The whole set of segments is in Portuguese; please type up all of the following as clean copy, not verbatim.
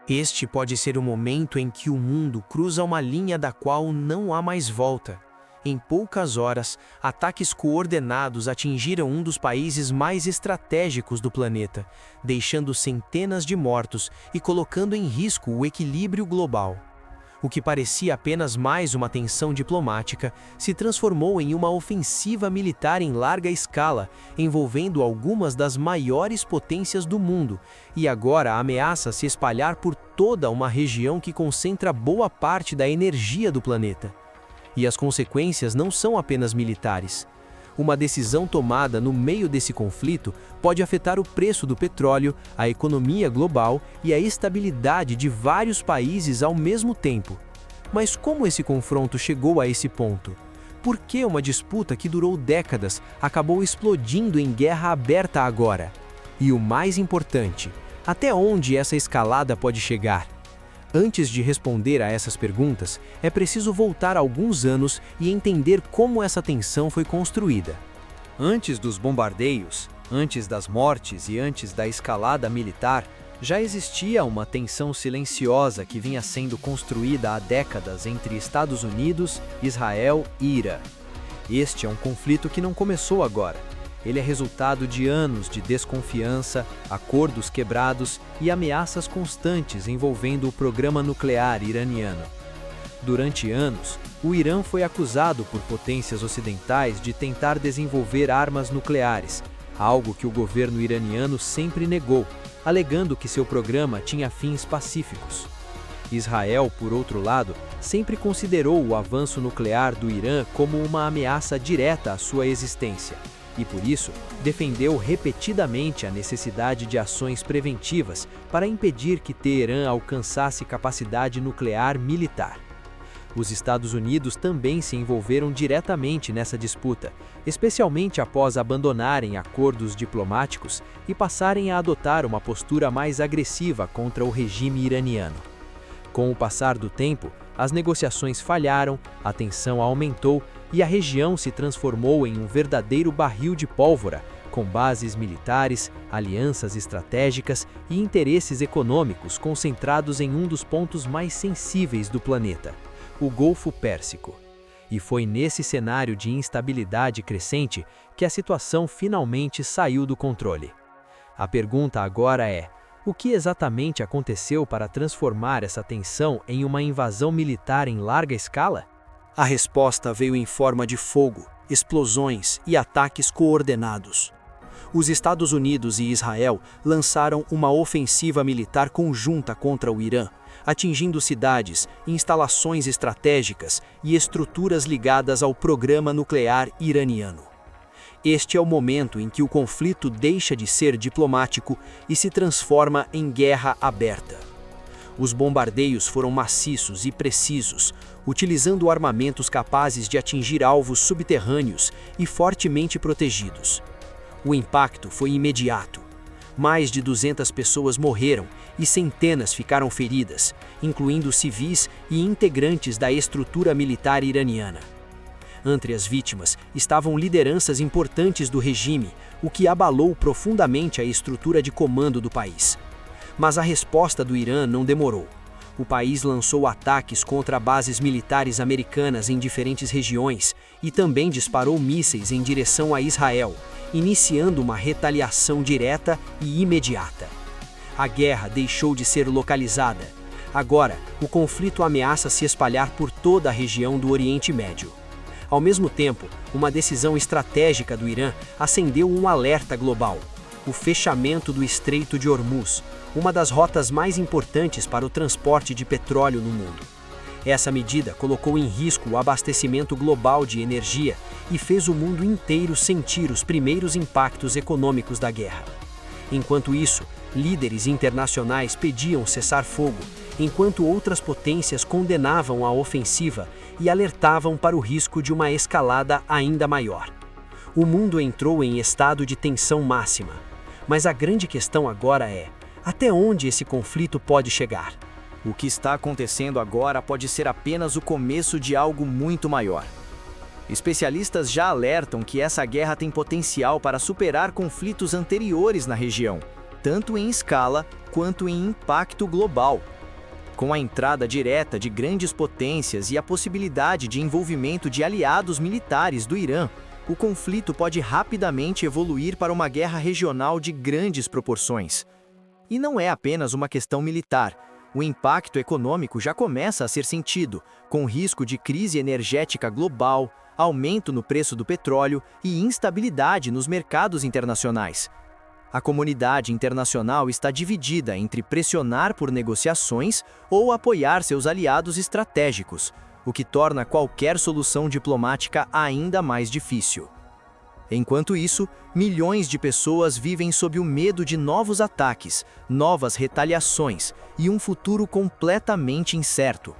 Este pode ser o momento em que o mundo cruza uma linha da qual não há mais volta. Em poucas horas, ataques coordenados atingiram um dos países mais estratégicos do planeta, deixando centenas de mortos e colocando em risco o equilíbrio global. O que parecia apenas mais uma tensão diplomática se transformou em uma ofensiva militar em larga escala, envolvendo algumas das maiores potências do mundo, e agora ameaça se espalhar por toda uma região que concentra boa parte da energia do planeta. E as consequências não são apenas militares. Uma decisão tomada no meio desse conflito pode afetar o preço do petróleo, a economia global e a estabilidade de vários países ao mesmo tempo. Mas como esse confronto chegou a esse ponto? Por que uma disputa que durou décadas acabou explodindo em guerra aberta agora? E o mais importante, até onde essa escalada pode chegar? Antes de responder a essas perguntas, é preciso voltar alguns anos e entender como essa tensão foi construída. Antes dos bombardeios, antes das mortes e antes da escalada militar, já existia uma tensão silenciosa que vinha sendo construída há décadas entre Estados Unidos, Israel e Irã. Este é um conflito que não começou agora. Ele é resultado de anos de desconfiança, acordos quebrados e ameaças constantes envolvendo o programa nuclear iraniano. Durante anos, o Irã foi acusado por potências ocidentais de tentar desenvolver armas nucleares, algo que o governo iraniano sempre negou, alegando que seu programa tinha fins pacíficos. Israel, por outro lado, sempre considerou o avanço nuclear do Irã como uma ameaça direta à sua existência. E por isso, defendeu repetidamente a necessidade de ações preventivas para impedir que Teherã alcançasse capacidade nuclear militar. Os Estados Unidos também se envolveram diretamente nessa disputa, especialmente após abandonarem acordos diplomáticos e passarem a adotar uma postura mais agressiva contra o regime iraniano. Com o passar do tempo, as negociações falharam, a tensão aumentou e a região se transformou em um verdadeiro barril de pólvora, com bases militares, alianças estratégicas e interesses econômicos concentrados em um dos pontos mais sensíveis do planeta, o Golfo Pérsico. E foi nesse cenário de instabilidade crescente que a situação finalmente saiu do controle. A pergunta agora é: o que exatamente aconteceu para transformar essa tensão em uma invasão militar em larga escala? A resposta veio em forma de fogo, explosões e ataques coordenados. Os Estados Unidos e Israel lançaram uma ofensiva militar conjunta contra o Irã, atingindo cidades, instalações estratégicas e estruturas ligadas ao programa nuclear iraniano. Este é o momento em que o conflito deixa de ser diplomático e se transforma em guerra aberta. Os bombardeios foram maciços e precisos, utilizando armamentos capazes de atingir alvos subterrâneos e fortemente protegidos. O impacto foi imediato. Mais de 200 pessoas morreram e centenas ficaram feridas, incluindo civis e integrantes da estrutura militar iraniana. Entre as vítimas estavam lideranças importantes do regime, o que abalou profundamente a estrutura de comando do país. Mas a resposta do Irã não demorou. O país lançou ataques contra bases militares americanas em diferentes regiões e também disparou mísseis em direção a Israel, iniciando uma retaliação direta e imediata. A guerra deixou de ser localizada. Agora, o conflito ameaça se espalhar por toda a região do Oriente Médio. Ao mesmo tempo, uma decisão estratégica do Irã acendeu um alerta global: o fechamento do Estreito de Hormuz, uma das rotas mais importantes para o transporte de petróleo no mundo. Essa medida colocou em risco o abastecimento global de energia e fez o mundo inteiro sentir os primeiros impactos econômicos da guerra. Enquanto isso, líderes internacionais pediam cessar-fogo, enquanto outras potências condenavam a ofensiva e alertavam para o risco de uma escalada ainda maior. O mundo entrou em estado de tensão máxima. Mas a grande questão agora é: até onde esse conflito pode chegar? O que está acontecendo agora pode ser apenas o começo de algo muito maior. Especialistas já alertam que essa guerra tem potencial para superar conflitos anteriores na região, tanto em escala quanto em impacto global. Com a entrada direta de grandes potências e a possibilidade de envolvimento de aliados militares do Irã, o conflito pode rapidamente evoluir para uma guerra regional de grandes proporções. E não é apenas uma questão militar. O impacto econômico já começa a ser sentido, com risco de crise energética global, aumento no preço do petróleo e instabilidade nos mercados internacionais. A comunidade internacional está dividida entre pressionar por negociações ou apoiar seus aliados estratégicos, o que torna qualquer solução diplomática ainda mais difícil. Enquanto isso, milhões de pessoas vivem sob o medo de novos ataques, novas retaliações e um futuro completamente incerto.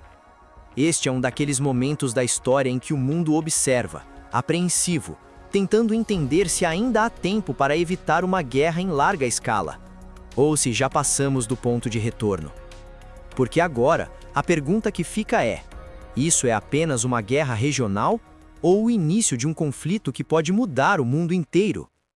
Este é um daqueles momentos da história em que o mundo observa, apreensivo, tentando entender se ainda há tempo para evitar uma guerra em larga escala, ou se já passamos do ponto de retorno. Porque agora, a pergunta que fica é: isso é apenas uma guerra regional ou o início de um conflito que pode mudar o mundo inteiro?